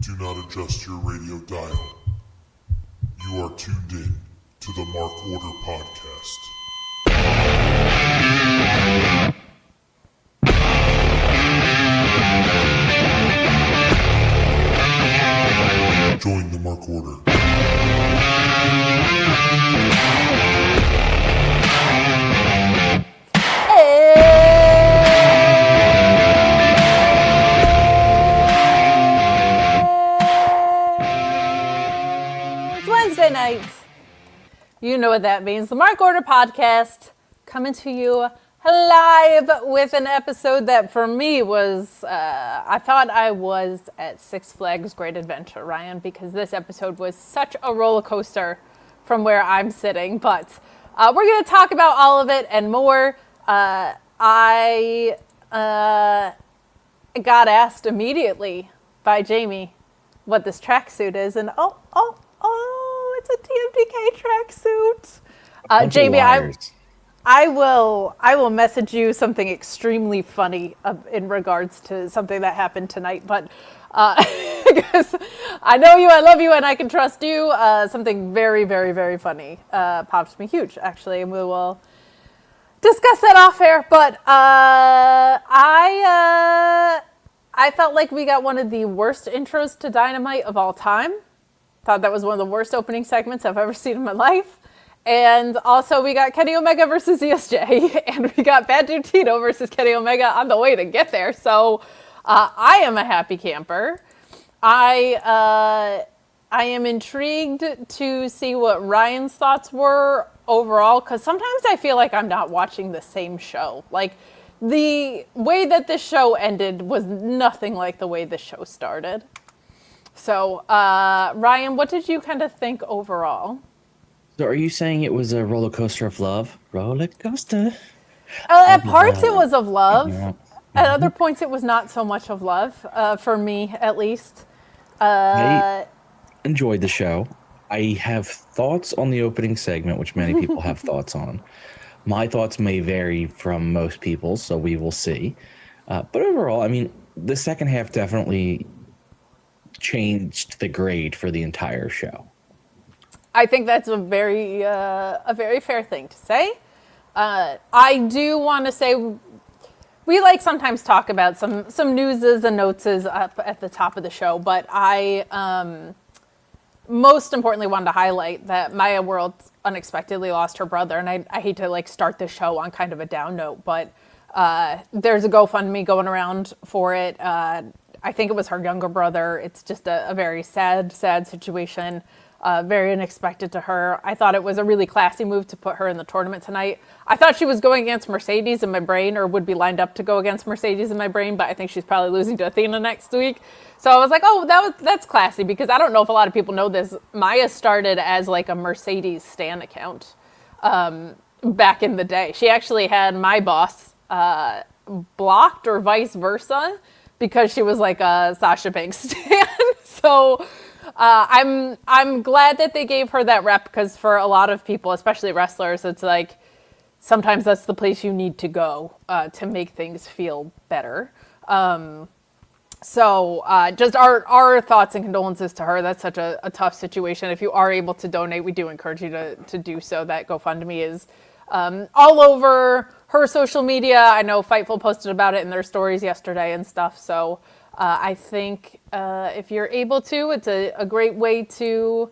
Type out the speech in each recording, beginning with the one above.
Do not adjust your radio dial. You are tuned in to the Mark Order Podcast. Join the Mark Order. It's Wednesday night. You know what that means. The Mark Order Podcast coming to you live with an episode that for me was, I thought I was at Six Flags Great Adventure, Ryan, because this episode was such a roller coaster from where I'm sitting. But we're going to talk about all of it and more. I got asked immediately by Jamie what this tracksuit is, and it's a TMDK tracksuit. Jamie, I will message you something extremely funny in regards to something that happened tonight, but because I know you, I love you, and I can trust you. Something very, very, very funny pops me huge, actually, and we will discuss that off air. But I felt like we got one of the worst intros to Dynamite of all time. Thought that was one of the worst opening segments I've ever seen in my life. And also we got Kenny Omega versus ESJ, and we got Bad Dude Tito versus Kenny Omega on the way to get there. So I am a happy camper. I am intrigued to see what Ryan's thoughts were overall, because sometimes I feel like I'm not watching the same show. Like, the way that this show ended was nothing like the way the show started. So, Ryan, what did you kind of think overall? So are you saying it was a roller coaster of love? Roller coaster. At parts it was of love. Yeah. At other points it was not so much of love, for me at least. I enjoyed the show. I have thoughts on the opening segment, which many people have thoughts on. My thoughts may vary from most people's, so we will see. But overall, I mean, the second half definitely changed the grade for the entire show. I think that's a very fair thing to say. I do want to say we sometimes talk about some newses and noteses up at the top of the show, but I most importantly wanted to highlight that Maya World unexpectedly lost her brother, and I hate to start the show on kind of a down note, but there's a GoFundMe going around for it. I think it was her younger brother. It's just a very sad situation. Very unexpected to her. I thought it was a really classy move to put her in the tournament tonight. I thought she was going against Mercedes in my brain, or would be lined up to go against Mercedes in my brain, but I think she's probably losing to Athena next week. So I was like, that's classy, because I don't know if a lot of people know this. Maya started as a Mercedes stan account back in the day. She actually had my boss blocked, or vice versa, because she was a Sasha Banks stan. So I'm glad that they gave her that rep, because for a lot of people, especially wrestlers, it's sometimes that's the place you need to go to make things feel better. So just our thoughts and condolences to her. That's such a tough situation. If you are able to donate, we do encourage you to do so. That GoFundMe is all over her social media. I know Fightful posted about it in their stories yesterday and stuff. So I think if you're able to, it's a great way to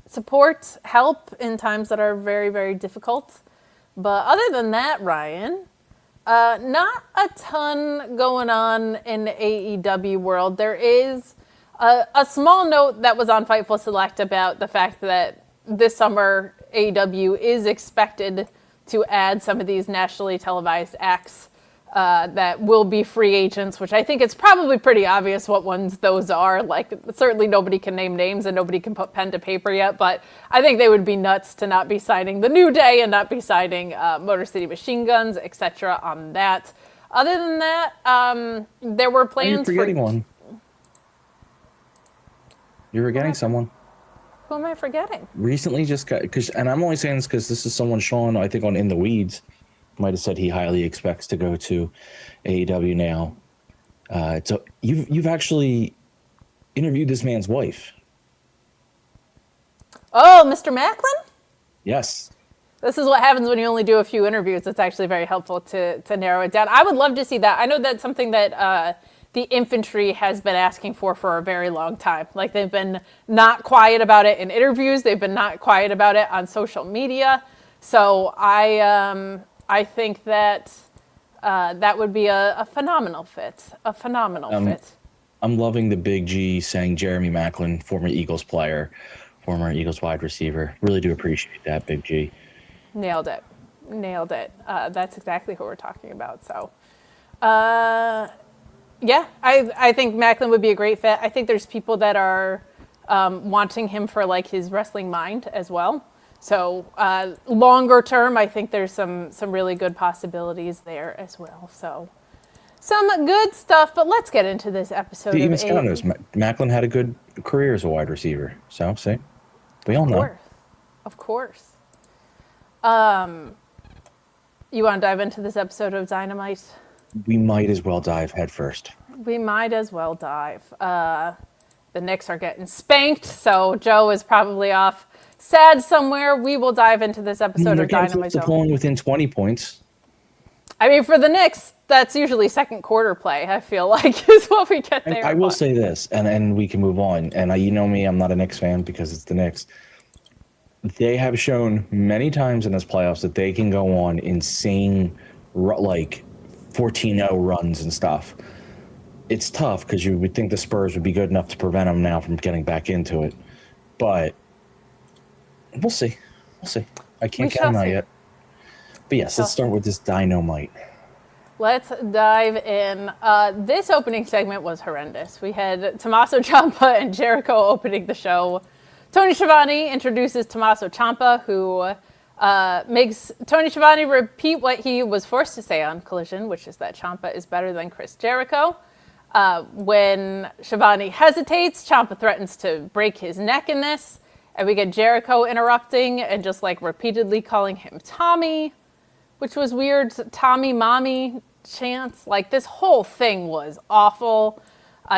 support, help in times that are very, very difficult. But other than that, Ryan, not a ton going on in AEW world. There is a small note that was on Fightful Select about the fact that this summer AEW is expected to add some of these nationally televised acts that will be free agents, which I think it's probably pretty obvious what ones those are. Certainly nobody can name names and nobody can put pen to paper yet, but I think they would be nuts to not be signing The New Day and not be signing Motor City Machine Guns, etc. on that. Other than that, there were plans for... You're forgetting one. You're forgetting someone. Who am I forgetting? Recently just got... And I'm only saying this because this is someone Sean, I think, on In the Weeds might have said he highly expects to go to AEW now. So you've actually interviewed this man's wife. Oh, Mr. Macklin? Yes. This is what happens when you only do a few interviews. It's actually very helpful to narrow it down. I would love to see that. I know that's something that the infantry has been asking for a very long time. Like, they've been not quiet about it in interviews. They've been not quiet about it on social media. So I think that that would be a phenomenal fit. A phenomenal fit. I'm loving the Big G saying Jeremy Macklin, former Eagles player, former Eagles wide receiver. Really do appreciate that, Big G. Nailed it. That's exactly who we're talking about. So, yeah, I think Macklin would be a great fit. I think there's people that are wanting him for like his wrestling mind as well. So longer term, I think there's some really good possibilities there as well. So some good stuff. But let's get into this episode. Even Scott knows Macklin had a good career as a wide receiver. So see, we all know. Of course. You want to dive into this episode of Dynamite? We might as well dive head first. We might as well dive. The Knicks are getting spanked, so Joe is probably off sad somewhere. We will dive into this episode of Dynamite. They're pulling within 20 points. I mean, for the Knicks, that's usually second quarter play, I feel like, is what we get there. I will say this, and we can move on. And you know me, I'm not a Knicks fan because it's the Knicks. They have shown many times in this playoffs that they can go on insane, like 14-0 runs and stuff. It's tough because you would think the Spurs would be good enough to prevent them now from getting back into it. But we'll see. I can't count them out yet. But yes, let's start with this Dynamite. Let's dive in. This opening segment was horrendous. We had Tommaso Ciampa and Jericho opening the show. Tony Schiavone introduces Tommaso Ciampa, who makes Tony Schiavone repeat what he was forced to say on Collision, which is that Ciampa is better than Chris Jericho. When Schiavone hesitates, Ciampa threatens to break his neck in this, and we get Jericho interrupting and just like repeatedly calling him Tommy, which was weird. Tommy, mommy chants. Like, this whole thing was awful.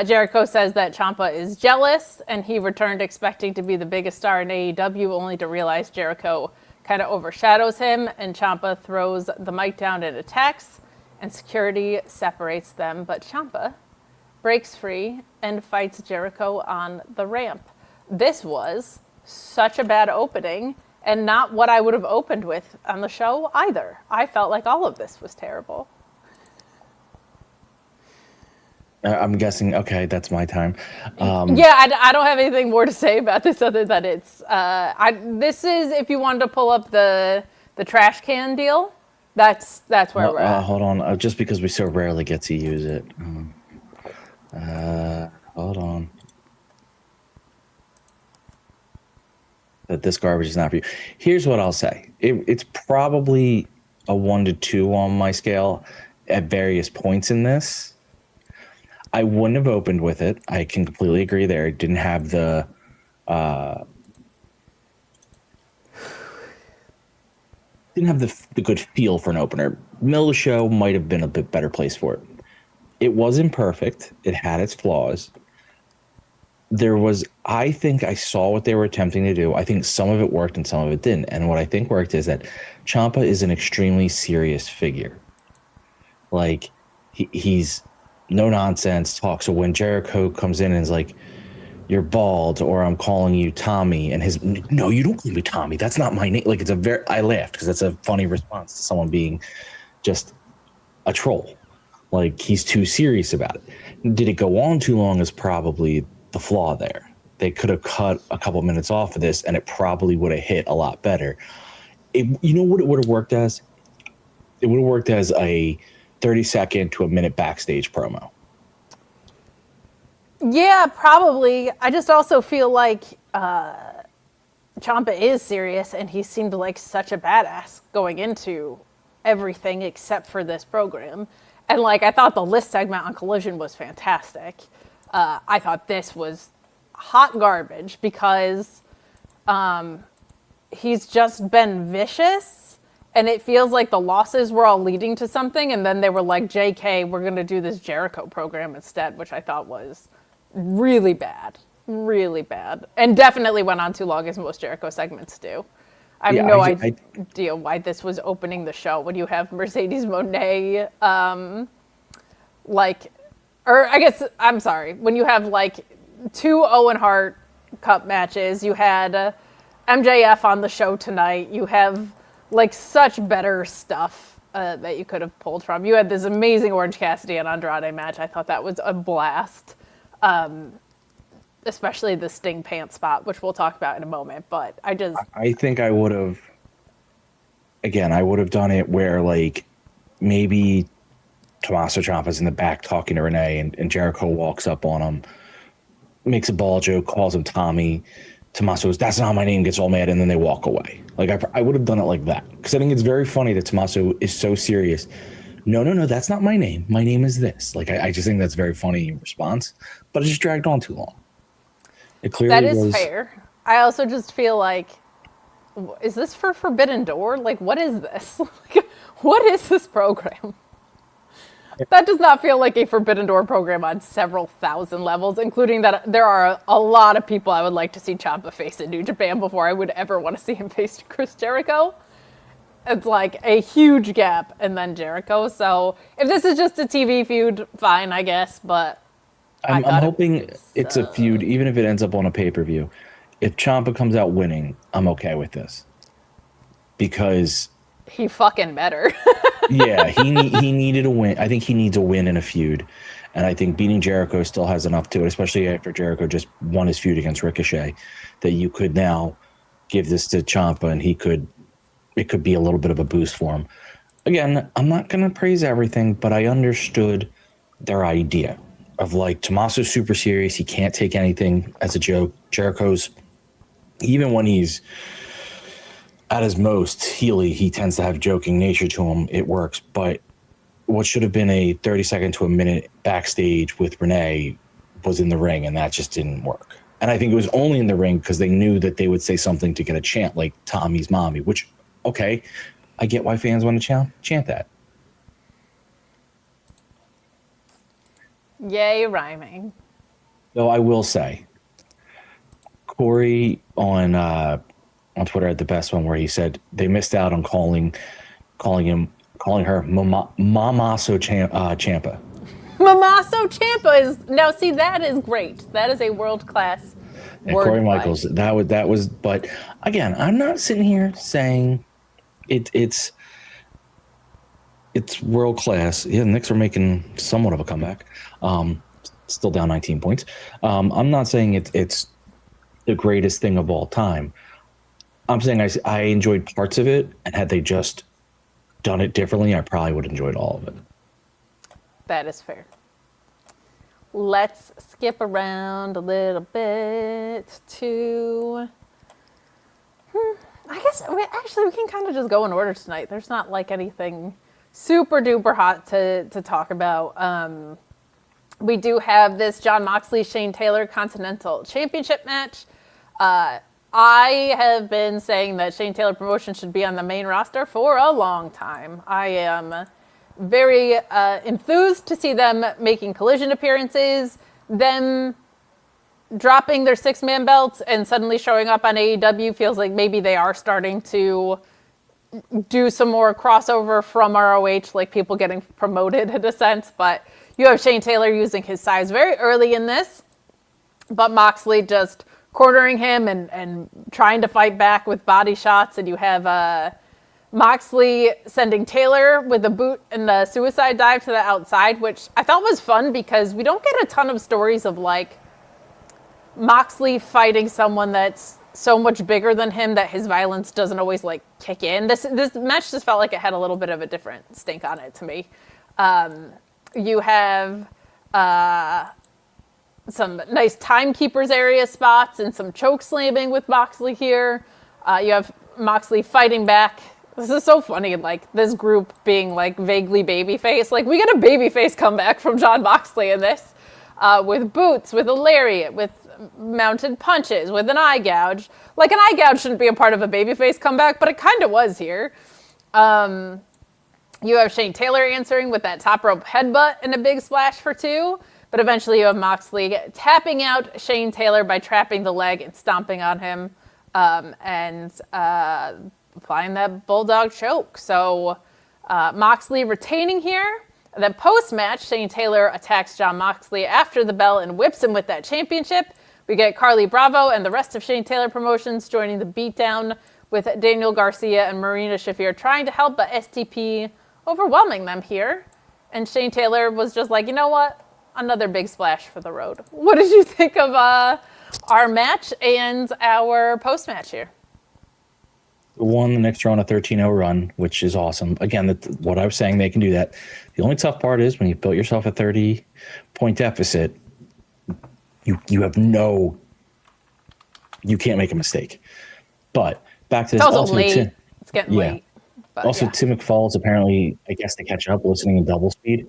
Jericho says that Ciampa is jealous, and he returned expecting to be the biggest star in AEW, only to realize Jericho kind of overshadows him, and Ciampa throws the mic down and attacks, and security separates them, but Ciampa breaks free and fights Jericho on the ramp. This was such a bad opening, and not what I would have opened with on the show either. I felt like all of this was terrible. I'm guessing, okay, that's my time. Yeah, I don't have anything more to say about this other than it's, this is, if you wanted to pull up the trash can deal, that's where we're at. Hold on, just because we so rarely get to use it. Hold on. That this garbage is not for you. Here's what I'll say. It's probably a 1 to 2 on my scale at various points in this. I wouldn't have opened with it. I can completely agree there. It didn't have the good feel for an opener. Middle of the show might have been a bit better place for it. It wasn't perfect. It had its flaws. I think I saw what they were attempting to do. I think some of it worked and some of it didn't. And what I think worked is that Ciampa is an extremely serious figure. Like, he's no nonsense talk. So when Jericho comes in and is like, "You're bald," or "I'm calling you Tommy," and "No, you don't call me Tommy. That's not my name." Like, I laughed because that's a funny response to someone being just a troll. Like, he's too serious about it. Did it go on too long is probably the flaw there. They could have cut a couple minutes off of this and it probably would have hit a lot better. You know what it would have worked as? It would have worked as a 30-second to a minute backstage promo. Yeah, probably. I just also feel like Ciampa is serious, and he seemed like such a badass going into everything except for this program. And like, I thought the list segment on Collision was fantastic. I thought this was hot garbage because he's just been vicious, And it feels like the losses were all leading to something, and then they were like, JK, we're going to do this Jericho program instead, which I thought was really bad. Really bad. And definitely went on too long, as most Jericho segments do. I have no idea why this was opening the show when you have Mercedes Moné, when you have like 2 Owen Hart Cup matches, you had MJF on the show tonight, you have like such better stuff that you could have pulled from. You had this amazing Orange Cassidy and Andrade match. I thought that was a blast. Especially the Sting pants spot, which we'll talk about in a moment. But I think I would have done it where like maybe Tommaso Ciampa's in the back talking to Renee and Jericho walks up on him, makes a ball joke, calls him Tommy. Tommaso goes, "That's not my name," gets all mad, and then they walk away. Like I would have done it like that because I think it's very funny that Tommaso is so serious. No, that's not my name. My name is this. Like I just think that's very funny in response, but it just dragged on too long. It clearly that is fair. I also just feel like, is this for Forbidden Door? Like, what is this? Like, what is this program? That does not feel like a Forbidden Door program on several thousand levels, including that there are a lot of people I would like to see Ciampa face in New Japan before I would ever want to see him face Chris Jericho. It's like a huge gap, and then Jericho. So if this is just a TV feud, fine, I guess, but I'm hoping it's a feud, even if it ends up on a pay-per-view. If Ciampa comes out winning, I'm okay with this. Because he fucking better. Yeah, he needed a win. I think he needs a win in a feud. And I think beating Jericho still has enough to it, especially after Jericho just won his feud against Ricochet, that you could now give this to Ciampa and it could be a little bit of a boost for him. Again, I'm not going to praise everything, but I understood their idea of like Tommaso's super serious. He can't take anything as a joke. Jericho's, even when he's at his most heely, he tends to have joking nature to him. It works. But what should have been a 30-second to a minute backstage with Renee was in the ring, and that just didn't work. And I think it was only in the ring because they knew that they would say something to get a chant like Tommy's mommy, which, okay, I get why fans want to chant that. Yay, rhyming. Though I will say, Corey on Twitter had the best one where he said they missed out on calling her Mamaso Ciampa. Mamaso Ciampa is now. See, that is great. That is a world class. And Corey Michaels, that was. But again, I'm not sitting here saying it's world class. Yeah, the Knicks are making somewhat of a comeback. Still down 19 points. I'm not saying it's the greatest thing of all time. I'm saying I enjoyed parts of it, and had they just done it differently, I probably would have enjoyed all of it. That is fair. Let's skip around a little bit to... I guess we can kind of just go in order tonight. There's not like anything super duper hot to talk about. We do have this Jon Moxley Shane Taylor Continental Championship match. I have been saying that Shane Taylor promotion should be on the main roster for a long time. I am very enthused to see them making Collision appearances, them dropping their 6-man belts and suddenly showing up on AEW. Feels like maybe they are starting to do some more crossover from ROH, like people getting promoted in a sense. But you have Shane Taylor using his size very early in this, but Moxley just cornering him and trying to fight back with body shots. And you have Moxley sending Taylor with a boot and the suicide dive to the outside, which I thought was fun because we don't get a ton of stories of like Moxley fighting someone that's so much bigger than him that his violence doesn't always like kick in. This match just felt like it had a little bit of a different stink on it to me. You have some nice timekeepers area spots and some choke slamming with Moxley here. You have Moxley fighting back. This is so funny, like this group being like vaguely babyface. Like we get a babyface comeback from Jon Moxley in this with boots, with a lariat, with mounted punches, with an eye gouge. Like an eye gouge shouldn't be a part of a babyface comeback, but it kind of was here. You have Shane Taylor answering with that top rope headbutt and a big splash for 2. But eventually you have Moxley tapping out Shane Taylor by trapping the leg and stomping on him and applying that bulldog choke. So Moxley retaining here. And then post-match, Shane Taylor attacks Jon Moxley after the bell and whips him with that championship. We get Carly Bravo and the rest of Shane Taylor Promotions joining the beatdown with Daniel Garcia and Marina Shafir trying to help, but STP overwhelming them here. And Shane Taylor was just like, you know what? Another big splash for the road. What did you think of our match and our post-match here? Won the next round a 13-0 run, which is awesome. Again, what I was saying, they can do that. The only tough part is when you built yourself a 30-point deficit, you have you can't make a mistake. But back to this. It's also late. It's getting late. But also, Tim McFall's apparently, I guess, to catch up, listening in double speed.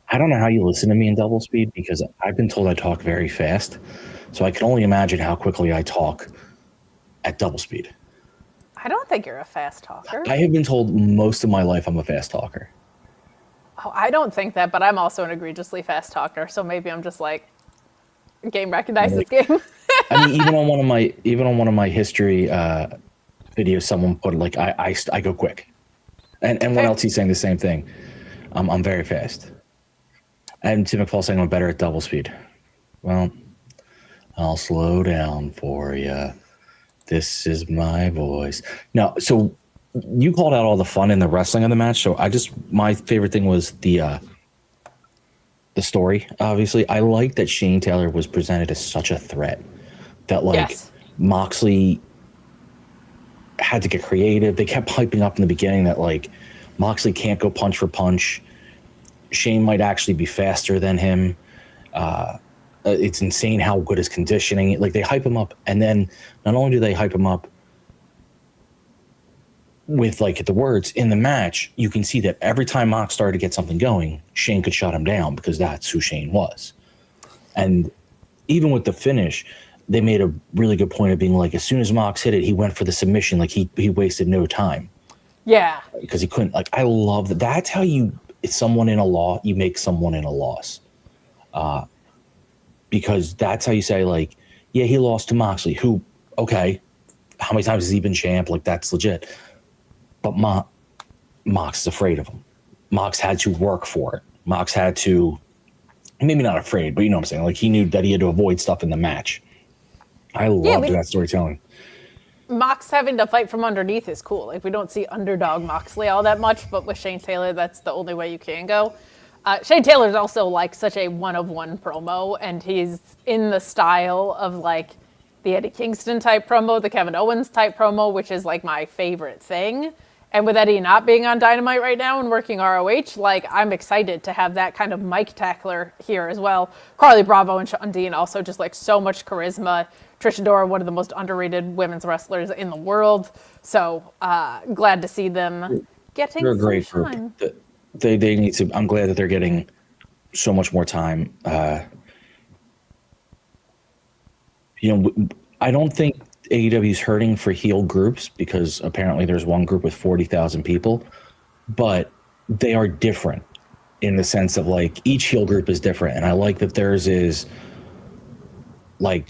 I don't know how you listen to me in double speed because I've been told I talk very fast. So I can only imagine how quickly I talk at double speed. I don't think you're a fast talker. I have been told most of my life I'm a fast talker. Oh, I don't think that, but I'm also an egregiously fast talker. So maybe I'm just like, game recognizes game. I mean, even on one of my history videos, someone put like I go quick, and when LT's saying the same thing, I'm very fast. And Tim McFall saying I'm better at double speed. Well, I'll slow down for you. This is my voice. No, so you called out all the fun in the wrestling of the match. So my favorite thing was the story. Obviously, I like that Shane Taylor was presented as such a threat that Moxley had to get creative. They kept hyping up in the beginning that like Moxley can't go punch for punch. Shane might actually be faster than him. It's insane how good his conditioning. Like they hype him up, and then not only do they hype him up with like the words in the match, you can see that every time Mox started to get something going, Shane could shut him down because that's who Shane was. And even with the finish, they made a really good point of being like, as soon as Mox hit it, he went for the submission. Like he wasted no time. Yeah, because he couldn't. Like I love that. That's how you. It's someone in a law. You make someone in a loss. Because that's how you say, like, yeah, he lost to Moxley, who, okay, how many times has he been champ? Like, that's legit. But Mox is afraid of him. Mox had to work for it. Mox had to, maybe not afraid, but you know what I'm saying? Like, he knew that he had to avoid stuff in the match. I love that storytelling. Mox having to fight from underneath is cool. Like, we don't see underdog Moxley all that much, but with Shane Taylor, that's the only way you can go. Shane Taylor's also like such a one-of-one promo, and he's in the style of like the Eddie Kingston type promo, the Kevin Owens type promo, which is like my favorite thing. And with Eddie not being on Dynamite right now and working ROH, like I'm excited to have that kind of mic tackler here as well. Carly Bravo and Shawn Dean also just like so much charisma. Trish Adora, one of the most underrated women's wrestlers in the world. So glad to see them getting They're a great some group. shine. They need to. I'm glad that they're getting so much more time. I don't think AEW is hurting for heel groups because apparently there's one group with 40,000 people, but they are different in the sense of like each heel group is different, and I like that theirs is like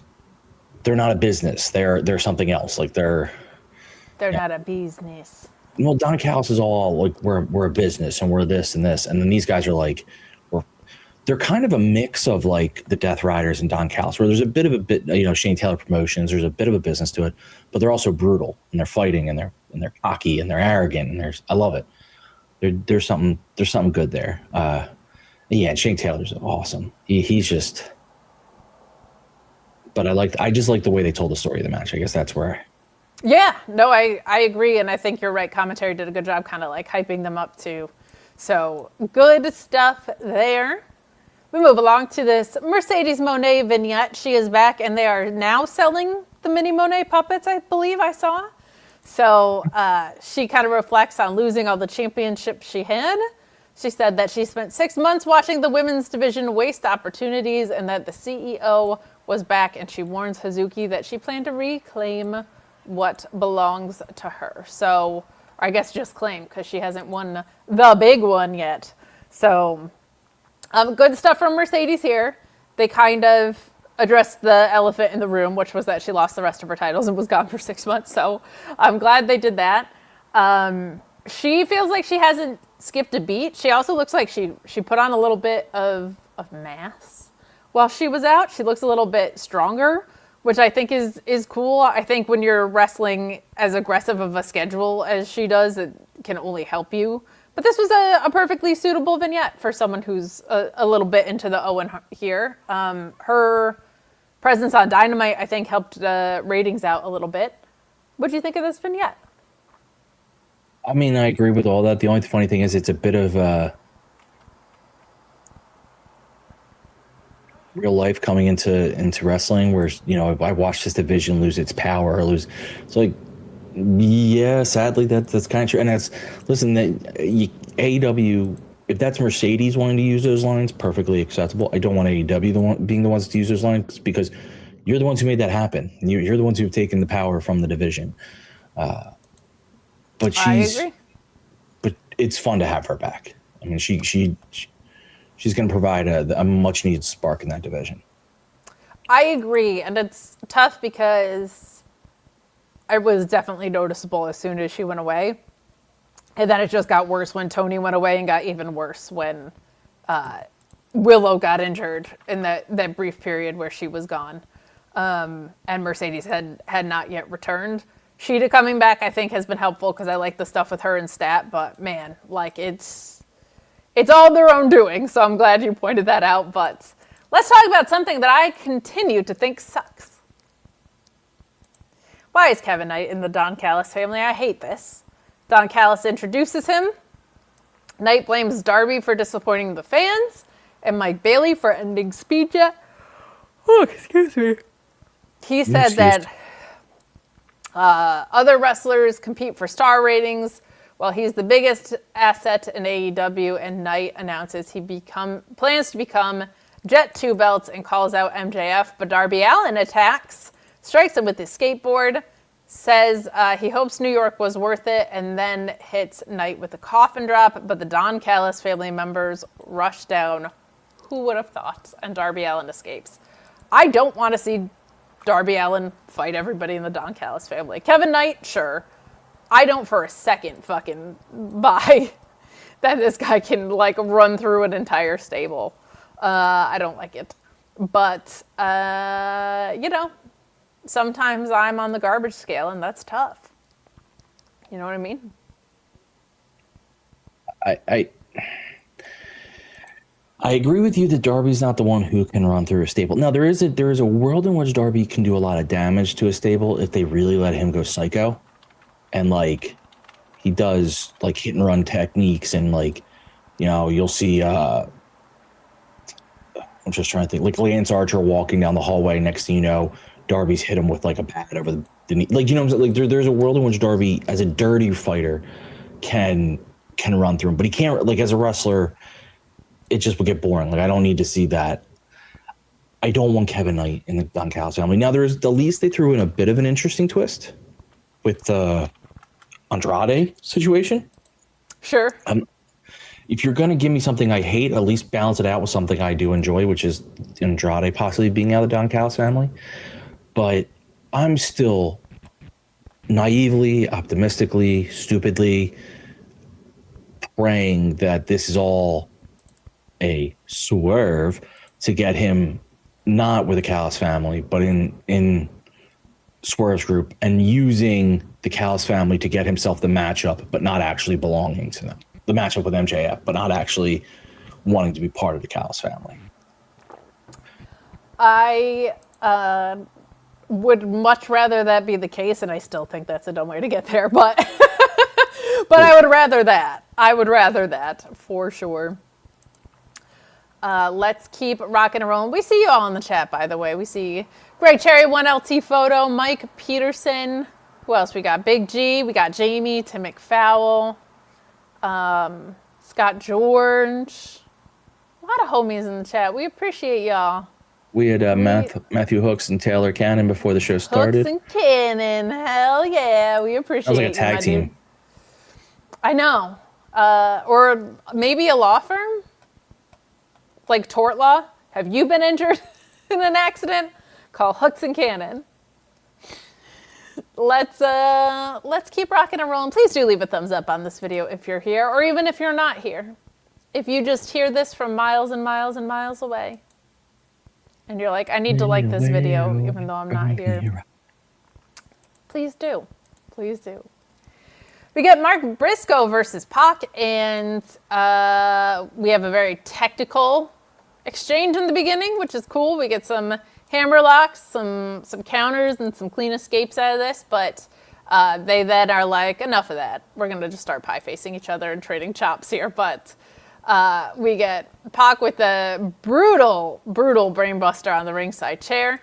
they're not a business. They're something else. Like they're not a business. Well, Don Callis is all like we're a business and we're this and this, and then these guys are like they're kind of a mix of like the Death Riders and Don Callis, where there's a bit Shane Taylor Promotions. There's a bit of a business to it, but they're also brutal and they're fighting and they're cocky and they're arrogant and I love it. There's something good there. Yeah, Shane Taylor's awesome. He's just, but I just like the way they told the story of the match. I guess that's where. Yeah, no, I agree, and I think you're right. Commentary did a good job kind of like hyping them up too. So good stuff there. We move along to this Mercedes Moné vignette. She is back, and they are now selling the mini Moné puppets, I believe I saw. So she kind of reflects on losing all the championships she had. She said that she spent 6 months watching the women's division waste opportunities and that the CEO was back, and she warns Hazuki that she planned to reclaim what belongs to her. So Or I guess just claim, because she hasn't won the big one yet. So, good stuff from Mercedes here. They kind of addressed the elephant in the room, which was that she lost the rest of her titles and was gone for 6 months. So I'm glad they did that. She feels like she hasn't skipped a beat. She also looks like she put on a little bit of mass while she was out. She looks a little bit stronger, which I think is cool. I think when you're wrestling as aggressive of a schedule as she does, it can only help you. But this was a perfectly suitable vignette for someone who's a little bit into the Owen here. Her presence on Dynamite, I think, helped the ratings out a little bit. What do you think of this vignette? I mean, I agree with all that. The only funny thing is it's a bit of real life coming into wrestling where, I watched this division lose its power or lose. It's like, yeah, sadly, that's kind of true. And AEW, if that's Mercedes wanting to use those lines, perfectly acceptable. I don't want AEW being the ones to use those lines because you're the ones who made that happen. You're the ones who've taken the power from the division. But I agree. But it's fun to have her back. I mean, she's going to provide a much needed spark in that division. I agree, and it's tough because it was definitely noticeable as soon as she went away. And then it just got worse when Tony went away, and got even worse when Willow got injured in that brief period where she was gone. And Mercedes had not yet returned. Sheeta coming back, I think, has been helpful because I like the stuff with her and Stat. But man, like it's all their own doing. So I'm glad you pointed that out. But let's talk about something that I continue to think sucks. Why is Kevin Knight in the Don Callis family? I hate this. Don Callis introduces him. Knight blames Darby for disappointing the fans, and Mike Bailey for ending Speed Jet. Oh, excuse me. He said that other wrestlers compete for star ratings, while he's the biggest asset in AEW, and Knight announces he plans to become Jet 2 belts and calls out MJF, but Darby Allin attacks, strikes him with his skateboard, says he hopes New York was worth it, and then hits Knight with a coffin drop, but the Don Callis family members rush down. Who would have thought? And Darby Allin escapes. I don't want to see Darby Allin fight everybody in the Don Callis family. Kevin Knight, sure. I don't for a second fucking buy that this guy can run through an entire stable. I don't like it. But, sometimes I'm on the garbage scale, and that's tough. You know what I mean? I agree with you that Darby's not the one who can run through a stable. Now, there is a world in which Darby can do a lot of damage to a stable if they really let him go psycho. And, he does, hit and run techniques, and, you'll see, I'm just trying to think, Lance Archer walking down the hallway, next thing you know, Darby's hit him with, a bat over the knee. There's a world in which Darby, as a dirty fighter, can run through him. But he can't, as a wrestler, it just would get boring. I don't need to see that. I don't want Kevin Knight in the Don Callis family. Now, there's at least they threw in a bit of an interesting twist with the Andrade situation. Sure. If you're going to give me something I hate, at least balance it out with something I do enjoy, which is Andrade possibly being out of the Don Callis family. But I'm still naively, optimistically, stupidly praying that this is all a swerve to get him not with the Callis family, but in Swerve's group, and using the Callis family to get himself the matchup, but not actually belonging to them. The matchup with MJF, but not actually wanting to be part of the Callis family. I would much rather that be the case, and I still think that's a dumb way to get there, but I would rather that. I would rather that, for sure. Let's keep rocking and rolling. We see you all in the chat, by the way. We see Greg Cherry, 1LT Photo, Mike Peterson. Who else we got? Big G. We got Jamie, Tim McFowle, Scott George. A lot of homies in the chat. We appreciate y'all. We had Matthew Hooks and Taylor Cannon before the show started. Hooks and Cannon. Hell yeah. We appreciate it. Sounds like a tag team. I know. Or maybe a law firm? Like tort law? Have you been injured in an accident? Call Hooks and Cannon. Let's keep rocking and rolling. Please do leave a thumbs up on this video if you're here, or even if you're not here. If you just hear this from miles and miles and miles away, and you're like, I need to like this video even though I'm not here. Please do. Please do. We got Mark Briscoe versus Pac, and we have a very technical exchange in the beginning, which is cool. We get some hammer locks, some counters, and some clean escapes out of this, but they then are like, enough of that. We're going to just start pie-facing each other and trading chops here, but we get Pac with a brutal brainbuster on the ringside chair.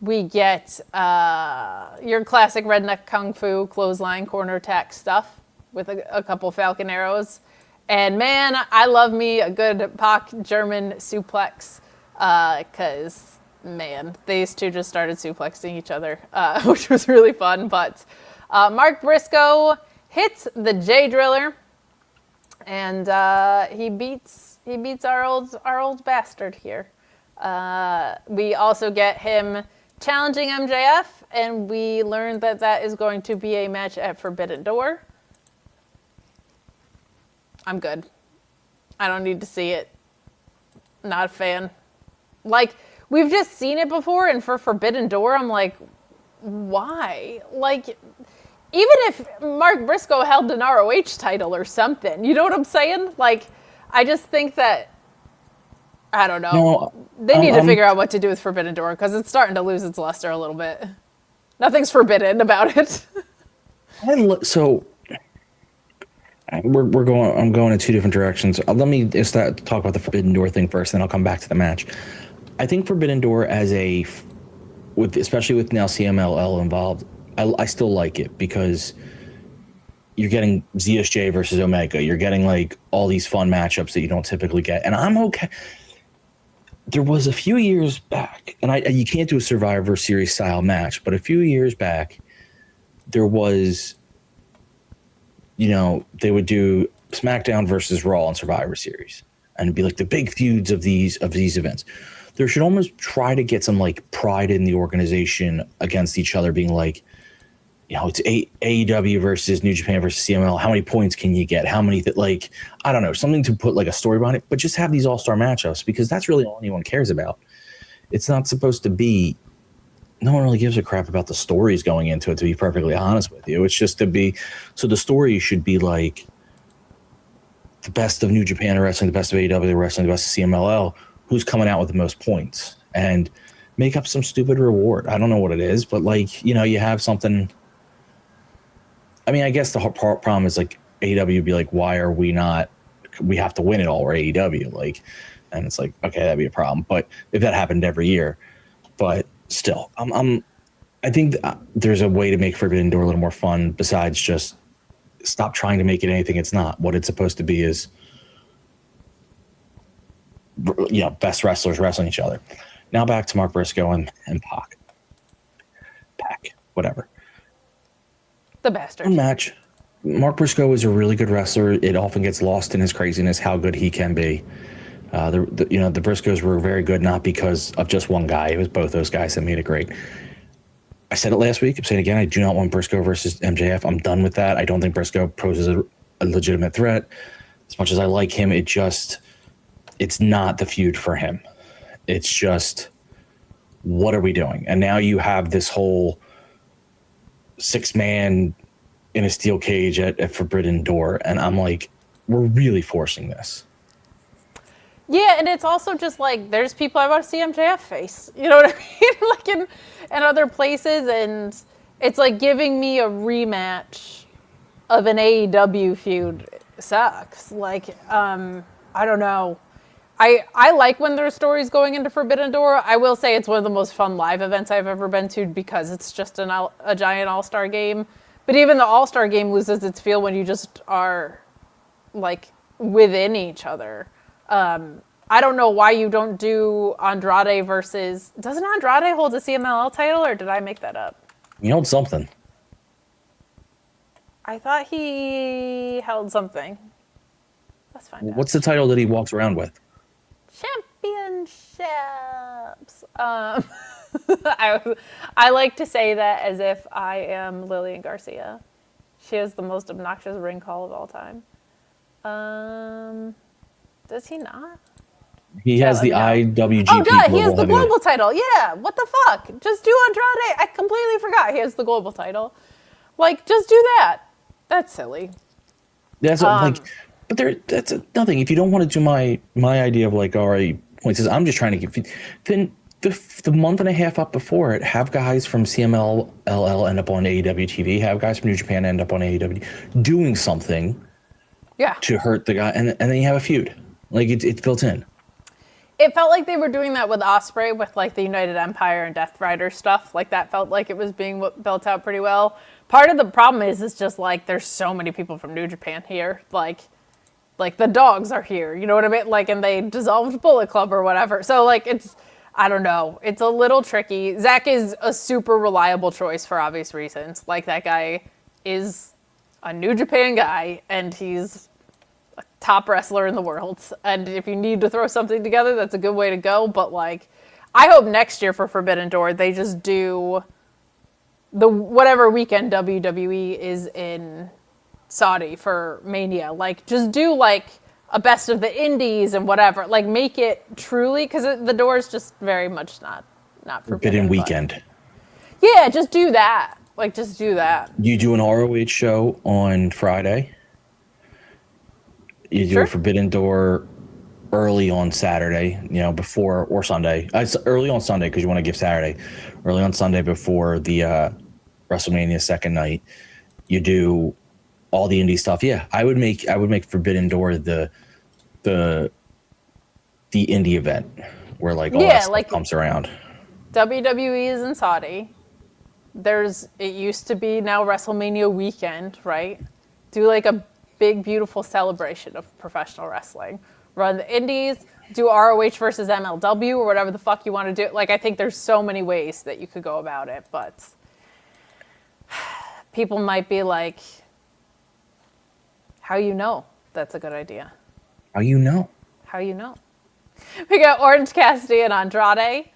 We get your classic redneck kung fu clothesline corner attack stuff with a couple falcon arrows. And man, I love me a good Pac German suplex because, man, these two just started suplexing each other, which was really fun. But Mark Briscoe hits the J Driller, and he beats our old bastard here. We also get him challenging MJF, and we learned that is going to be a match at Forbidden Door. I'm good. I don't need to see it. Not a fan. Like, we've just seen it before, and for Forbidden Door, I'm like, why? Like, even if Mark Briscoe held an ROH title or something, you know what I'm saying? Like, I just think that, I don't know. No, they need to figure out what to do with Forbidden Door, because it's starting to lose its luster a little bit. Nothing's forbidden about it. So I'm going in two different directions. Let me just talk about the Forbidden Door thing first, then I'll come back to the match. I think Forbidden Door especially with now CMLL involved, I still like it because you're getting ZSJ versus Omega. You're getting like all these fun matchups that you don't typically get, and I'm okay. There was a few years back, and you can't do a Survivor Series style match, but a few years back, there was, they would do SmackDown versus Raw on Survivor Series, and it'd be like the big feuds of these events. There should almost try to get some like pride in the organization against each other, being like, it's AEW versus New Japan versus CML. How many points can you get? How many I don't know, something to put like a story behind it, but just have these all-star matchups because that's really all anyone cares about. It's not supposed to be, no one really gives a crap about the stories going into it, to be perfectly honest with you. It's just so the story should be like the best of New Japan wrestling, the best of AEW wrestling, the best of CMLL, who's coming out with the most points, and make up some stupid reward. I don't know what it is, but you have something. I mean, I guess the problem is like AEW would be like, why are we not? We have to win it all. We're AEW, and it's like, okay, that'd be a problem. But if that happened every year, but still, I think there's a way to make Forbidden Door a little more fun besides just stop trying to make it anything it's not. What it's supposed to be is, best wrestlers wrestling each other. Now back to Mark Briscoe and Pac, whatever. The bastard. One match. Mark Briscoe is a really good wrestler. It often gets lost in his craziness how good he can be. The Briscoes were very good, not because of just one guy. It was both those guys that made it great. I said it last week. I'm saying it again. I do not want Briscoe versus MJF. I'm done with that. I don't think Briscoe poses a legitimate threat. As much as I like him, it's not the feud for him. It's just, what are we doing? And now you have this whole 6-man in a steel cage at Forbidden Door, and I'm like, we're really forcing this. Yeah, and it's also just like, there's people I want to see MJF face. You know what I mean? Like in other places, and it's like giving me a rematch of an AEW feud sucks. Like, I don't know. I like when there's stories going into Forbidden Door. I will say it's one of the most fun live events I've ever been to because it's just a giant all-star game. But even the all-star game loses its feel when you just are, like, within each other. I don't know why you don't do Andrade versus... Doesn't Andrade hold a CMLL title, or did I make that up? You hold something. I thought he held something. Let's find out. What's the title that he walks around with? Championships. I like to say that as if I am Lillian Garcia. She has the most obnoxious ring call of all time. Does he not? He has the IWGP. Oh, God, he has the Heavyweight. global title. Yeah, what the fuck? Just do Andrade. I completely forgot he has the global title. Like, just do that. That's silly. That's like, but that's nothing. If you don't want to do my idea of like, all right, points is I'm just trying to get. Then the month and a half up before it, have guys from CMLL end up on AEW TV, have guys from New Japan end up on AEW, doing something. Yeah. To hurt the guy, and then you have a feud. Like it's built in. It felt like they were doing that with Ospreay, with like the United Empire and Death Rider stuff. Like that felt like it was being built out pretty well. Part of the problem is just like there's so many people from New Japan here. Like the dogs are here. You know what I mean? Like, and they dissolved Bullet Club or whatever. So like I don't know. It's a little tricky. Zach is a super reliable choice for obvious reasons. Like that guy is a New Japan guy, and he's a top wrestler in the world. And if you need to throw something together, that's a good way to go. But like, I hope next year for Forbidden Door, they just do the whatever weekend WWE is in Saudi for Mania. Like, just do like a best of the indies and whatever. Like, make it truly, because the door is just very much not Forbidden weekend. Yeah, just do that. Like, just do that. You do an ROH show on Friday. You do a Forbidden Door early on Saturday, before, or Sunday. It's early on Sunday because you want to give Saturday. Early on Sunday before the WrestleMania second night. You do all the indie stuff. Yeah, I would make Forbidden Door the indie event where like all that stuff comes around. WWE is in Saudi. It used to be now WrestleMania weekend, right? Do like a big, beautiful celebration of professional wrestling. Run the indies, do ROH versus MLW or whatever the fuck you want to do. Like, I think there's so many ways that you could go about it, but people might be like, how you know that's a good idea? How you know? How you know? We got Orange Cassidy and Andrade.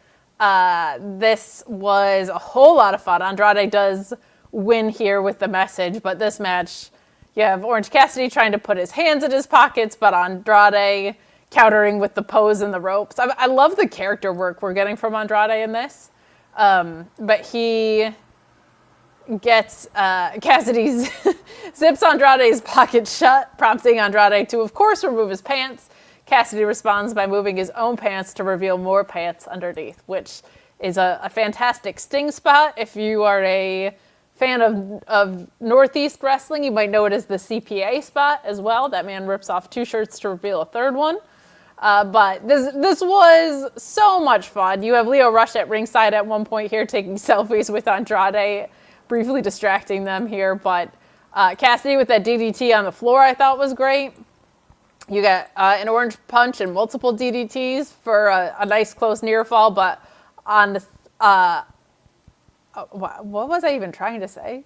This was a whole lot of fun. Andrade does win here with the message, but this match, you have Orange Cassidy trying to put his hands in his pockets, but Andrade countering with the pose and the ropes. I love the character work we're getting from Andrade in this. But he gets Cassidy zips Andrade's pocket shut, prompting Andrade to, of course, remove his pants. Cassidy responds by moving his own pants to reveal more pants underneath, which is a fantastic Sting spot. If you are a fan of Northeast wrestling, you might know it as the CPA spot as well. That man rips off 2 shirts to reveal a third one. But this was so much fun. You have Lio Rush at ringside at one point here taking selfies with Andrade, briefly distracting them here. But Cassidy with that DDT on the floor I thought was great. You got an orange punch and multiple DDTs for a nice close near fall. But on the... what was I even trying to say?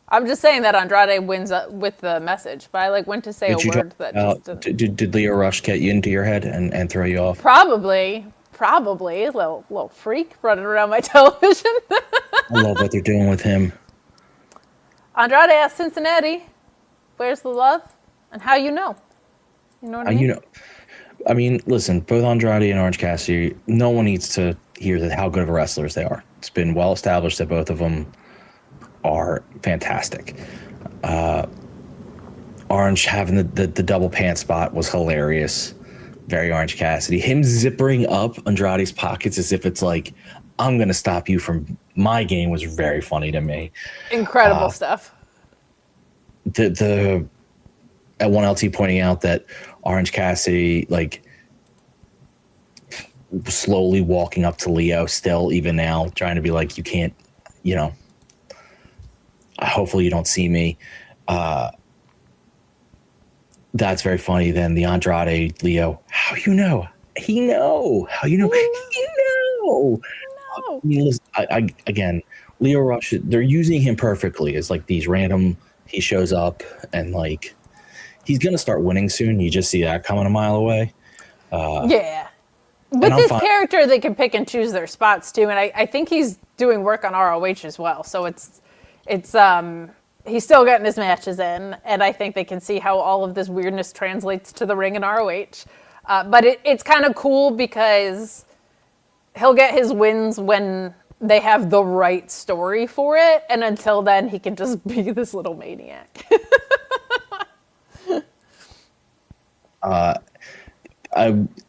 I'm just saying that Andrade wins with the message, but I went to say a word that just didn't. Did Lio Rush get you into your head and throw you off? Probably. A little freak running around my television. I love what they're doing with him. Andrade asked Cincinnati, where's the love? And how you know? You know what I mean? I mean, listen, both Andrade and Orange Cassidy, no one needs to hear how good of wrestlers they are. It's been well established that both of them are fantastic. Orange having the double pants spot was hilarious. Very Orange Cassidy. Him zippering up Andrade's pockets as if it's like, I'm going to stop you from my game was very funny to me. Incredible stuff. The at 1LT pointing out that Orange Cassidy, slowly walking up to Leo still, even now, trying to be like, you can't, hopefully you don't see me. That's very funny. Then the Andrade Leo, how you know? He know. How you know? He know. No. I mean, listen, again, Leo Rush, they're using him perfectly as like these random. He shows up and like he's gonna start winning soon. You just see that coming a mile away. Yeah. With this character, they can pick and choose their spots too, and I think he's doing work on ROH as well. So it's he's still getting his matches in, and I think they can see how all of this weirdness translates to the ring in ROH. But it's kind of cool because he'll get his wins when they have the right story for it, and until then, he can just be this little maniac. I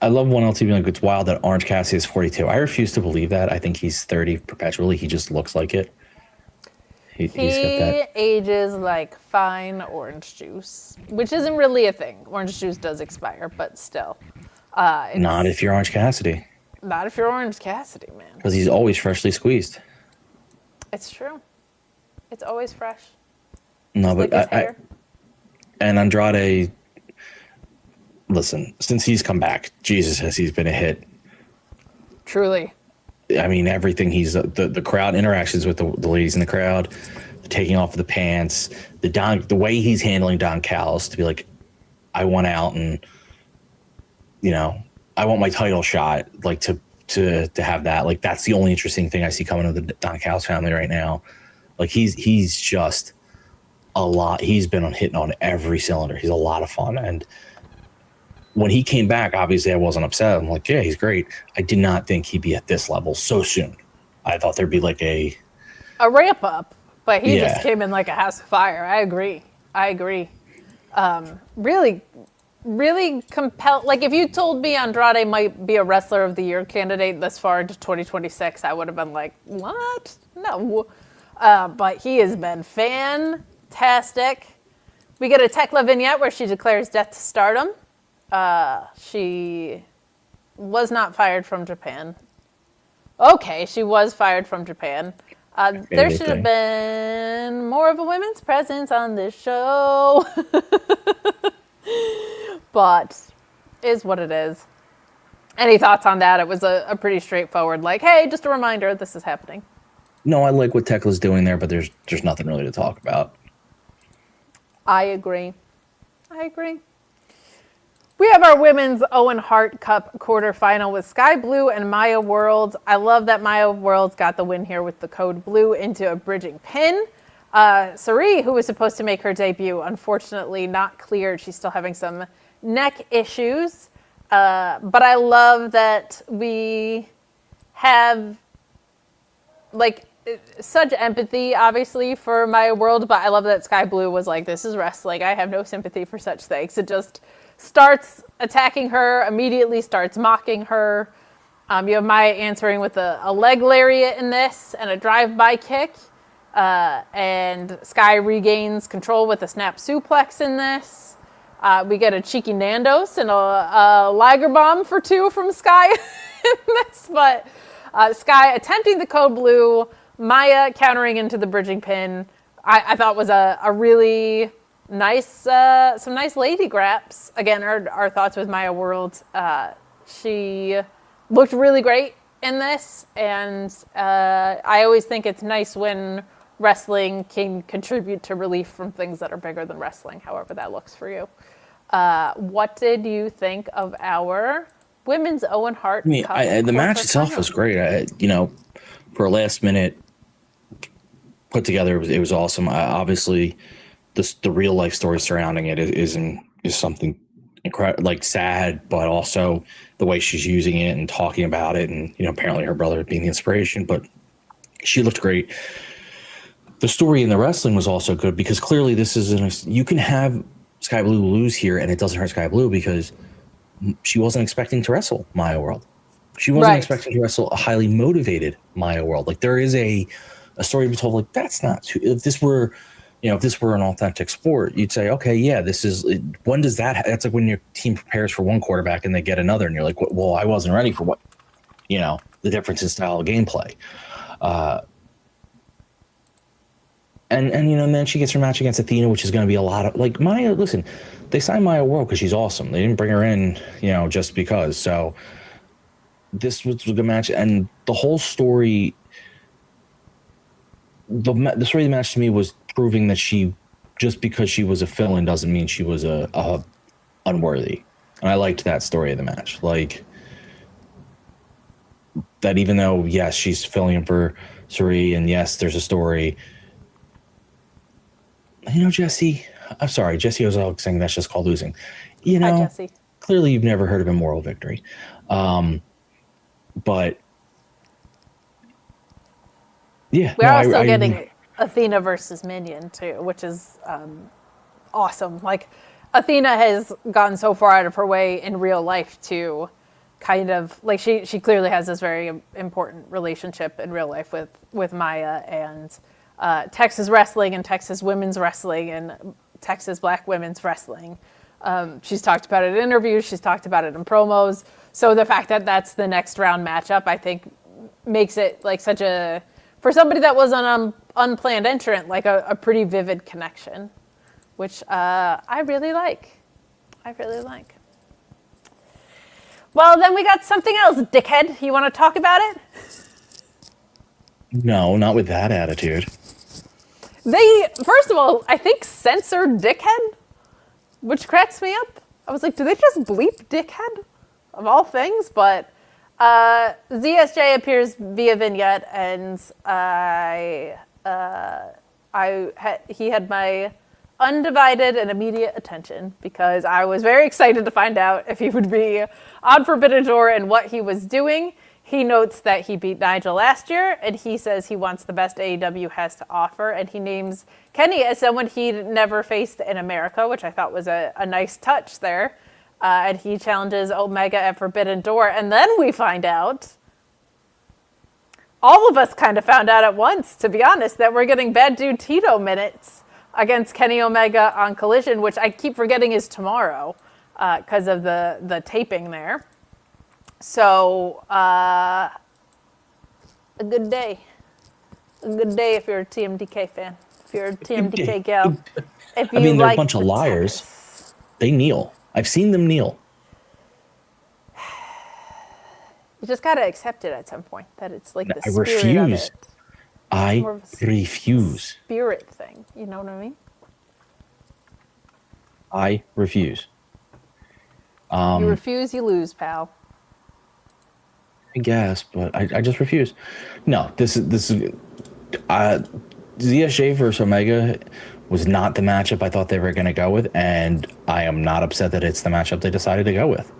love one LT being like, it's wild that Orange Cassidy is 42. I refuse to believe that. I think he's 30 perpetually. He just looks like it. He's got that. Ages like fine orange juice, which isn't really a thing. Orange juice does expire, but still. Not if you're Orange Cassidy. Not if you're Orange Cassidy, man. Because he's always freshly squeezed. It's true. It's always fresh. No, just but like and Andrade, listen, since he's come back, Jesus, has he's been a hit. Truly. I mean, everything the crowd interactions with the ladies in the crowd, the taking off of the pants, the way he's handling Don Callis to be like, I want out and, I want my title shot, like to have that. Like, that's the only interesting thing I see coming of the Don Callis family right now. Like, he's just a lot. He's been hitting on every cylinder. He's a lot of fun. And when he came back, obviously I wasn't upset. I'm like, yeah, he's great. I did not think he'd be at this level so soon. I thought there'd be like a ramp up, but he just came in like a house of fire. I agree. Really, really compelled. Like, if you told me Andrade might be a Wrestler of the Year candidate this far into 2026, I would have been like, what? No. But he has been fantastic. We get a Tekla vignette where she declares death to Stardom. She was not fired from Japan. Okay, she was fired from Japan. There should have been more of a women's presence on this show. But is what it is. Any thoughts on that? It was a pretty straightforward, like, hey, just a reminder, this is happening. No, I like what Tekla's doing there, but there's nothing really to talk about. I agree. We have our women's Owen Hart Cup quarterfinal with Sky Blue and Maya World. I love that Maya World got the win here with the code blue into a bridging pin. Sari, who was supposed to make her debut, unfortunately not cleared. She's still having some neck issues. But I love that we have like such empathy, obviously, for Maya World. But I love that Sky Blue was like, this is wrestling. I have no sympathy for such things. It just starts attacking her, immediately starts mocking her. You have Maya answering with a leg lariat in this and a drive-by kick. And Sky regains control with a snap suplex in this. We get a cheeky Nandos and a Liger Bomb for 2 from Sky in this. But Sky attempting the code blue, Maya countering into the bridging pin. I thought was a really nice, some nice lady graps. Again, our thoughts with Maya World. She looked really great in this, and I always think it's nice when wrestling can contribute to relief from things that are bigger than wrestling, however that looks for you. What did you think of our women's Owen Hart Cup? The match itself was great. For a last minute put together, it was awesome. Obviously, the real life story surrounding it is something incredible, like sad, but also the way she's using it and talking about it, and apparently her brother being the inspiration. But she looked great. The story in the wrestling was also good because clearly this is you can have Sky Blue lose here and it doesn't hurt Sky Blue because she wasn't expecting to wrestle Maya World. She wasn't expecting to wrestle a highly motivated Maya World. Like, there is a story to be told. Like, that's not too, if this were an authentic sport, you'd say, okay, yeah, this is, when does that, that's like when your team prepares for one quarterback and they get another and you're like, well, I wasn't ready for the difference in style of gameplay. And then she gets her match against Athena, which is going to be a lot of, like, Maya, listen, they signed Maya World because she's awesome. They didn't bring her in, just because. So this was a good match. And the whole story, the story of the match to me was proving that just because she was a fill-in doesn't mean she was a unworthy. And I liked that story of the match. Like, that even though, yes, she's filling in for Suri, and yes, there's a story. You know, Jesse, I'm sorry, Jesse Ozark saying that's just called losing. You know, Hi, Jesse. Clearly you've never heard of Immoral Victory. But, yeah. We're also getting Athena versus Minion, too, which is awesome. Like, Athena has gone so far out of her way in real life to kind of, like, she clearly has this very important relationship in real life with Maya and Texas wrestling and Texas women's wrestling and Texas black women's wrestling. She's talked about it in interviews. She's talked about it in promos. So the fact that that's the next round matchup, I think, makes it like such a, for somebody that was an unplanned entrant, like a pretty vivid connection, which I really like. Well, then we got something else, dickhead. You want to talk about it? No, not with that attitude. They, first of all, I think censored dickhead, which cracks me up. I was like, do they just bleep dickhead? Of all things, but ZSJ appears via vignette, and he had my undivided and immediate attention because I was very excited to find out if he would be on Forbidden Door and what he was doing. He notes that he beat Nigel last year, and he says he wants the best AEW has to offer, and he names Kenny as someone he'd never faced in America, which I thought was a nice touch there. And he challenges Omega at Forbidden Door, and then we find out, all of us kind of found out at once, to be honest, that we're getting Bad Dude Tito minutes against Kenny Omega on Collision, which I keep forgetting is tomorrow because of the taping there. So, a good day. A good day if you're a TMDK fan. If you're a TMDK gal. If you they're like a bunch of liars. tennis. They kneel. I've seen them kneel. You just got to accept it at some point, that it's like the I spirit refuse. of it. I More of a refuse. Spirit thing, you know what I mean? I refuse. You refuse, you lose, pal. I guess, but I just refuse. No, this is ZSJ versus Omega was not the matchup I thought they were going to go with, and I am not upset that it's the matchup they decided to go with.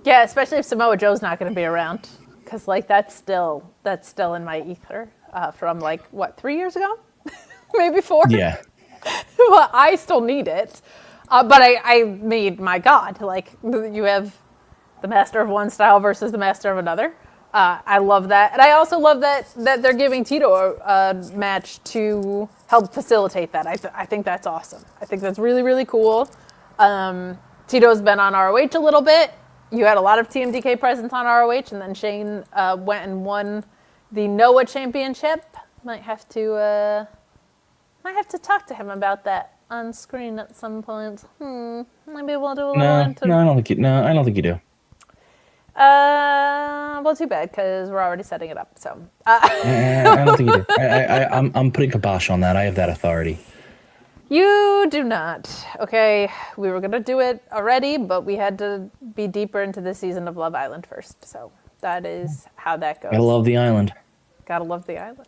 Yeah, especially if Samoa Joe's not going to be around, because like that's still in my ether from like what 3 years ago, maybe 4. Yeah. Well, I still need it, but I made my God, like you have the master of one style versus the master of another. I love that. And I also love that they're giving Tito a match to help facilitate that. I think that's awesome. I think that's really, really cool. Tito's been on ROH a little bit. You had a lot of TMDK presence on ROH, and then Shane went and won the Noah Championship. Might have to talk to him about that on screen at some point. Maybe we'll do a little I don't think you do. Well, too bad, because we're already setting it up. So I don't think you do. I'm putting kibosh on that. I have that authority. you do not. Okay, we were gonna do it already, but we had to be deeper into the season of Love Island first. So that is how that goes. I love the island. Gotta love the island.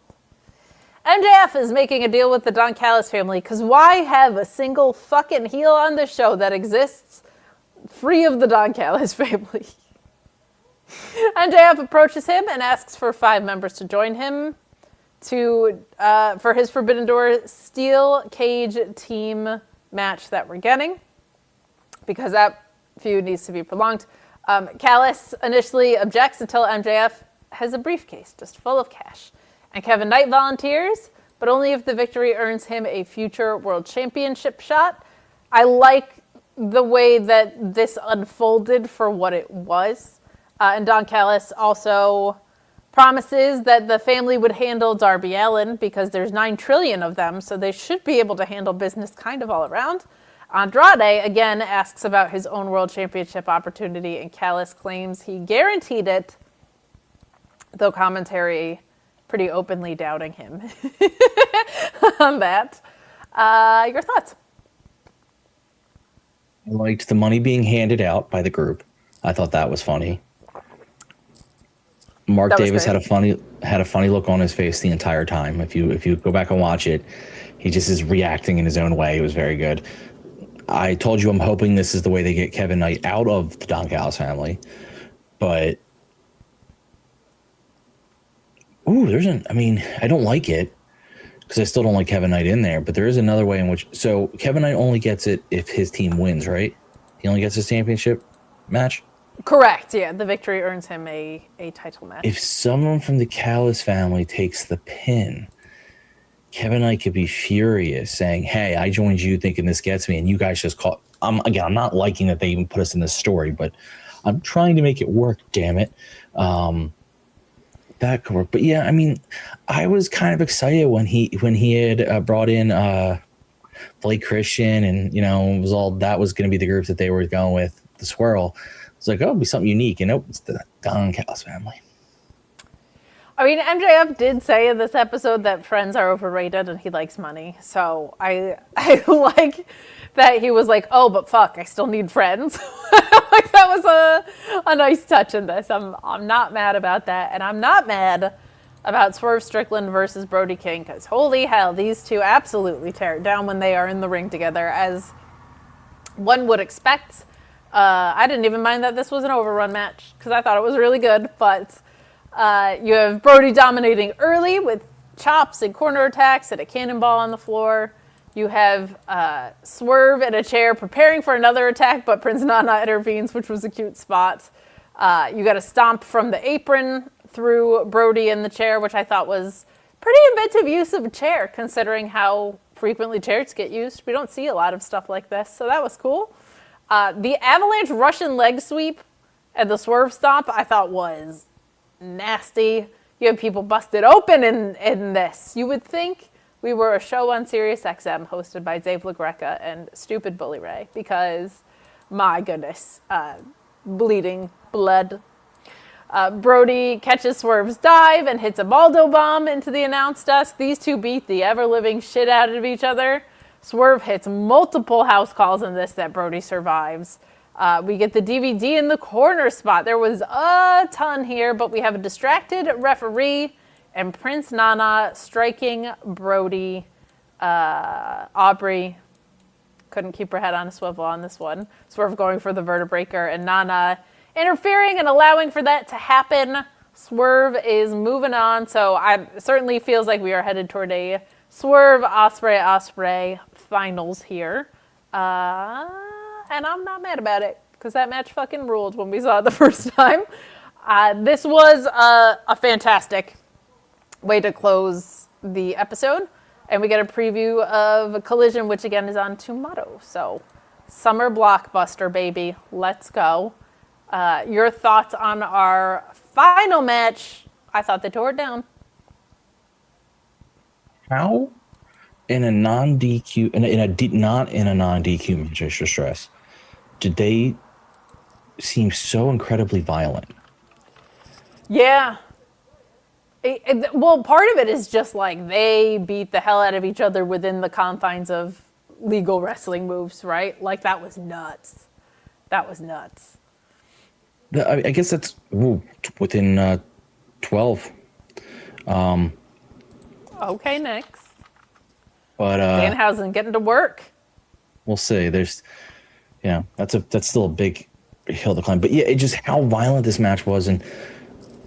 MJF is making a deal with the Don Callis family, because why have a single fucking heel on this show that exists free of the Don Callis family? MJF approaches him and asks for 5 members to join him for his Forbidden Door steel cage team match that we're getting, because that feud needs to be prolonged. Callis initially objects until MJF has a briefcase just full of cash. And Kevin Knight volunteers, but only if the victory earns him a future world championship shot. I like the way that this unfolded for what it was. And Don Callis also promises that the family would handle Darby Allin because there's 9 trillion of them, so they should be able to handle business kind of all around. Andrade, again, asks about his own world championship opportunity, and Callis claims he guaranteed it, though commentary pretty openly doubting him on that. Your thoughts? I liked the money being handed out by the group. I thought that was funny. Mark Davis had a funny look on his face the entire time. If you go back and watch it, he just is reacting in his own way. It was very good. I told you I'm hoping this is the way they get Kevin Knight out of the Don Callis family. But I don't like it because I still don't like Kevin Knight in there, but there is another way in which, so Kevin Knight only gets it if his team wins, right? He only gets his championship match? Correct, yeah. The victory earns him a title match. If someone from the Callis family takes the pin, Kevin Knight could be furious, saying, hey, I joined you thinking this gets me, and you guys just caught. I'm not liking that they even put us in this story, but I'm trying to make it work, damn it. That could work. But yeah, I mean, I was kind of excited when he had brought in Blake Christian, and, you know, it was all that was going to be the group that they were going with, the Swirl. It's like, oh, it'll be something unique. And nope, it's the Don Callis family. I mean, MJF did say in this episode that friends are overrated and he likes money. So I like that he was like, oh, but fuck, I still need friends. Like, that was a nice touch in this. I'm not mad about that. And I'm not mad about Swerve Strickland versus Brody King, because holy hell, these two absolutely tear it down when they are in the ring together, as one would expect. I didn't even mind that this was an overrun match because I thought it was really good, but you have Brody dominating early with chops and corner attacks and a cannonball on the floor. You have Swerve in a chair preparing for another attack, but Prince Nana intervenes, which was a cute spot. You got a stomp from the apron through Brody in the chair, which I thought was pretty inventive use of a chair, considering how frequently chairs get used. We don't see a lot of stuff like this, so that was cool. The avalanche Russian leg sweep and the Swerve stomp I thought was nasty. You have people busted open in this. You would think we were a show on Sirius XM hosted by Dave LaGreca and stupid Bully Ray, because my goodness, bleeding blood. Brody catches Swerve's dive and hits a Baldo bomb into the announce desk. These two beat the ever-living shit out of each other. Swerve hits multiple house calls in this that Brody survives. We get the DVD in the corner spot. There was a ton here, but we have a distracted referee and Prince Nana striking Brody. Aubrey couldn't keep her head on a swivel on this one. Swerve going for the vertebreaker and Nana interfering and allowing for that to happen. Swerve is moving on, so it certainly feels like we are headed toward a Swerve Osprey finals here. And I'm not mad about it, because that match fucking ruled when we saw it the first time. This was a fantastic way to close the episode. And we get a preview of Collision, which again is on tomorrow. So, summer blockbuster, baby. Let's go. Your thoughts on our final match? I thought they tore it down. How? In a non-DQ, not in a non-DQ match, I should stress, did they seem so incredibly violent? Yeah. Well, part of it is just like they beat the hell out of each other within the confines of legal wrestling moves, right? Like, that was nuts. That was nuts. I guess that's within 12. Okay, next. But Danhausen getting to work. We'll see. There's, that's still a big hill to climb. But yeah, it just how violent this match was, and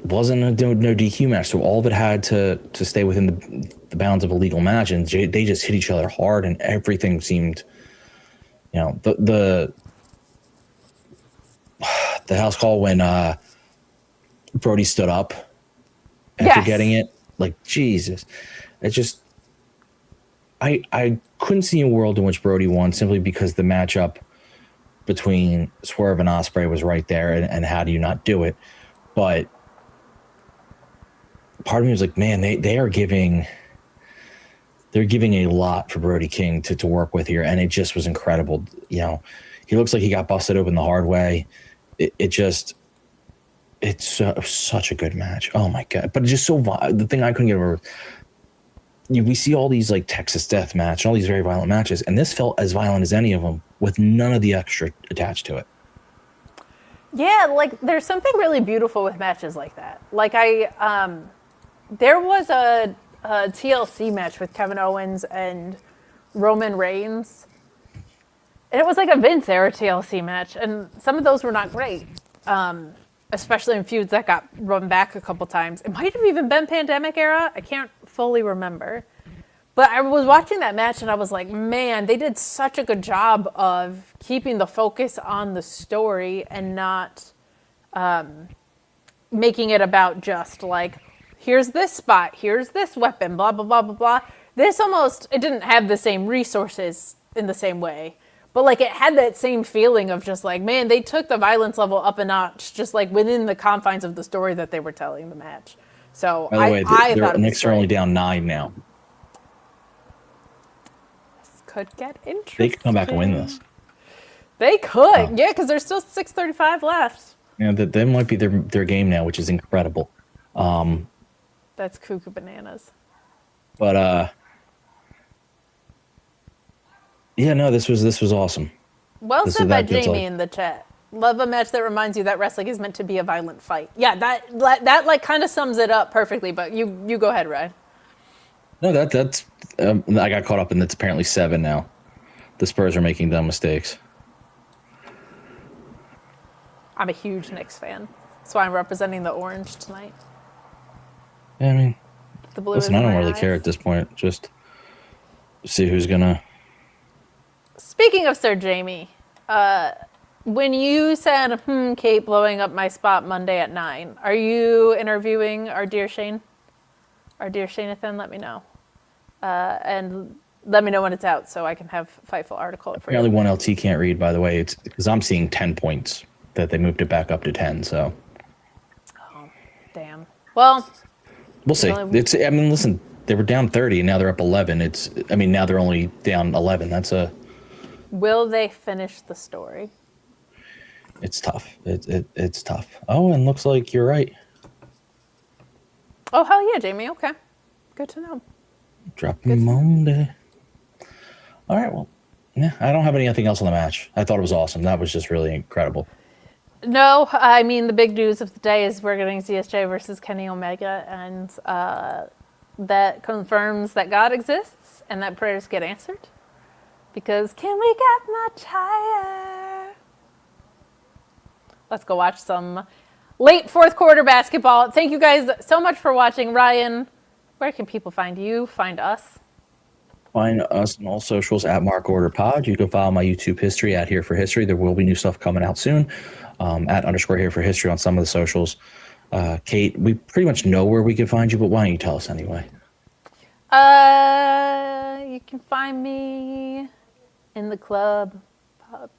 wasn't a no DQ match, so all of it had to stay within the bounds of a legal match, and they just hit each other hard, and everything seemed, the house call when Brody stood up after getting it, like, Jesus, it just, I couldn't see a world in which Brody won simply because the matchup between Swerve and Ospreay was right there, and how do you not do it? But part of me was like, man, they're giving a lot for Brody King to work with here, and it just was incredible. He looks like he got busted open the hard way. It just, It's such a good match. Oh my god! But it's just so the thing I couldn't get over. We see all these like Texas Death Match, all these very violent matches, and this felt as violent as any of them, with none of the extra attached to it. Yeah, like there's something really beautiful with matches like that. Like there was a TLC match with Kevin Owens and Roman Reigns, and it was like a Vince era TLC match, and some of those were not great, especially in feuds that got run back a couple times. It might have even been Pandemic era. I can't fully remember, but I was watching that match and I was like, man, they did such a good job of keeping the focus on the story and not making it about just like, here's this spot, here's this weapon, blah, blah, blah, blah, blah. This almost, it didn't have the same resources in the same way, but like it had that same feeling of just like, man, they took the violence level up a notch, just like within the confines of the story that they were telling the match. So by the way, the Knicks are only down 9 now. This could get interesting. They could come back and win this. They could, yeah, because there's still 6:35 left. Yeah, that might be their game now, which is incredible. That's cuckoo bananas. But yeah, no, this was awesome. Well said by Jamie in the chat. Love a match that reminds you that wrestling is meant to be a violent fight. Yeah, that like kind of sums it up perfectly. But you go ahead, Ryan. No, that's I got caught up in that's apparently 7 now. The Spurs are making dumb mistakes. I'm a huge Knicks fan. That's why I'm representing the orange tonight. Yeah, I mean, the blue. Listen, I don't really care at this point. Just see who's gonna. Speaking of Sir Jamie, when you said, Kate blowing up my spot Monday at 9, are you interviewing our dear Shane? Our dear Shanathan, let me know. And let me know when it's out so I can have Fightful article for you. Apparently one LT can't read, by the way. It's because I'm seeing 10 points that they moved it back up to 10, so. Oh, damn. Well. We'll see. I mean, listen, they were down 30, and now they're up 11. Now they're only down 11. Will they finish the story? It's tough. It's tough. Oh, and looks like you're right. Oh, hell yeah, Jamie. Okay. Good to know. Dropping Monday. All right, well, yeah, I don't have anything else on the match. I thought it was awesome. That was just really incredible. No, I mean, the big news of the day is we're getting ZSJ versus Kenny Omega, and that confirms that God exists and that prayers get answered. Because can we get much higher? Let's go watch some late fourth quarter basketball. Thank you guys so much for watching. Ryan, where can people find you, find us? Find us on all socials at Mark Order Pod. You can follow my YouTube history at Here for History. There will be new stuff coming out soon. At _ Here for History on some of the socials. Kate, we pretty much know where we can find you, but why don't you tell us anyway? You can find me in the club,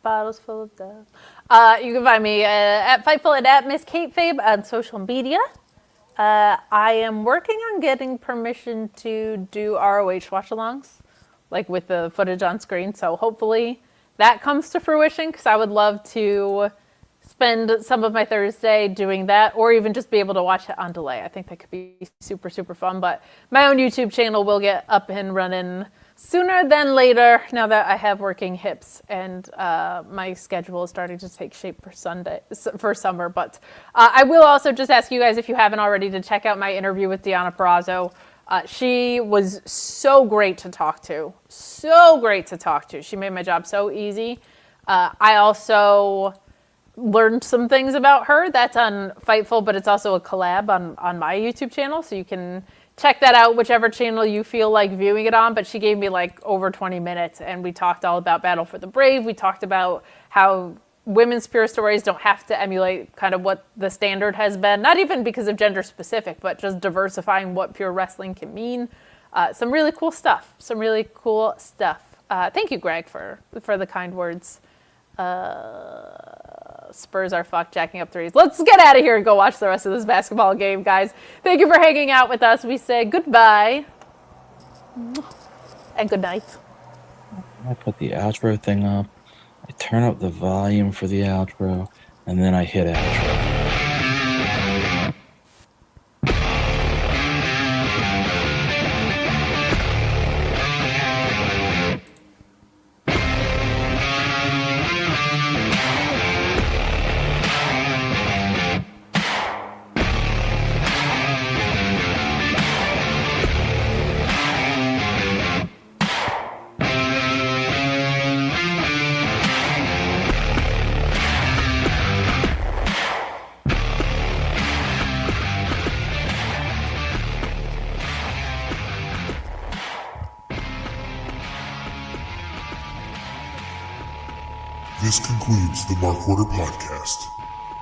bottles full of dove. You can find me at Fightful and at Miss Kate Fabe on social media. I am working on getting permission to do ROH watch-alongs, like with the footage on screen. So hopefully that comes to fruition, because I would love to spend some of my Thursday doing that, or even just be able to watch it on delay. I think that could be super, super fun. But my own YouTube channel will get up and running sooner than later, now that I have working hips and my schedule is starting to take shape for summer. But I will also just ask you guys, if you haven't already, to check out my interview with Deonna Purrazzo. She was so great to talk to. So great to talk to. She made my job so easy. I also learned some things about her. That's on Fightful, but it's also a collab on my YouTube channel, so you can check that out, whichever channel you feel like viewing it on. But she gave me like over 20 minutes, and we talked all about Battle for the Brave. We talked about how women's pure stories don't have to emulate kind of what the standard has been, not even because of gender specific, but just diversifying what pure wrestling can mean. Some really cool stuff. Thank you, Greg, for the kind words. Spurs are fucked, jacking up threes. Let's get out of here and go watch the rest of this basketball game, guys. Thank you for hanging out with us. We say goodbye and good night. I put the outro thing up. I turn up the volume for the outro, and then I hit outro. This concludes the Mark Order Podcast.